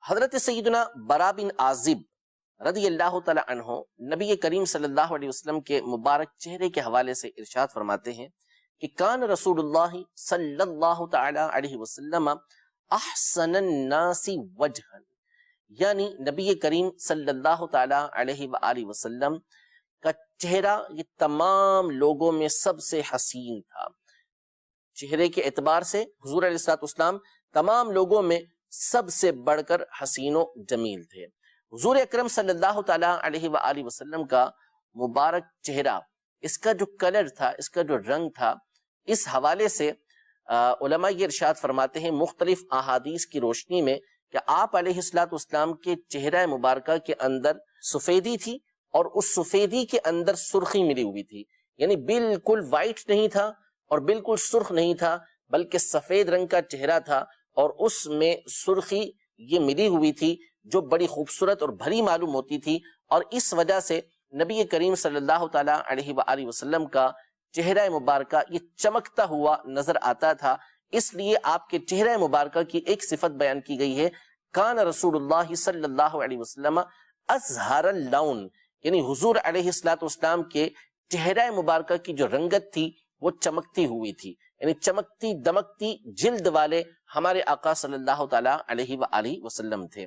حضرت سیدنا برا بن عازب رضی اللہ تعالی عنہ نبی کریم صلی اللہ علیہ وسلم کے مبارک چہرے کے حوالے سے ارشاد فرماتے ہیں کہ کان رسول اللہ صلی اللہ تعالی علیہ وسلم احسن الناس وجہا، یعنی نبی کریم صلی اللہ تعالی علیہ وآلہ وسلم کا چہرہ یہ تمام لوگوں میں سب سے حسین تھا۔ چہرے کے اعتبار سے حضور علیہ الصلوۃ والسلام تمام لوگوں میں سب سے بڑھ کر حسین و جمیل تھے۔ حضور اکرم صلی اللہ تعالی علیہ وآلہ وسلم کا مبارک چہرہ، اس کا جو کلر تھا، اس کا جو رنگ تھا، اس حوالے سے علماء یہ ارشاد فرماتے ہیں مختلف احادیث کی روشنی میں کہ آپ علیہ الصلوۃ والسلام کے چہرہ مبارکہ کے اندر سفیدی تھی، اور اس سفیدی کے اندر سرخی ملی ہوئی تھی، یعنی بالکل وائٹ نہیں تھا اور بالکل سرخ نہیں تھا، بلکہ سفید رنگ کا چہرہ تھا اور اس میں سرخی یہ ملی ہوئی تھی جو بڑی خوبصورت اور بھری معلوم ہوتی تھی۔ اور اس وجہ سے نبی کریم صلی اللہ تعالی علیہ وآلہ وسلم کا چہرہ مبارکہ یہ چمکتا ہوا نظر آتا تھا۔ اس لیے آپ کے چہرہ مبارکہ کی ایک صفت بیان کی گئی ہے، کان رسول اللہ صلی اللہ علیہ وسلم ازہر اللون، یعنی حضور علیہ الصلوۃ والسلام کے چہرہ مبارکہ کی جو رنگت تھی وہ چمکتی ہوئی تھی، یعنی چمکتی دمکتی جلد والے ہمارے آقا صلی اللہ تعالی علیہ وآلہ وسلم تھے۔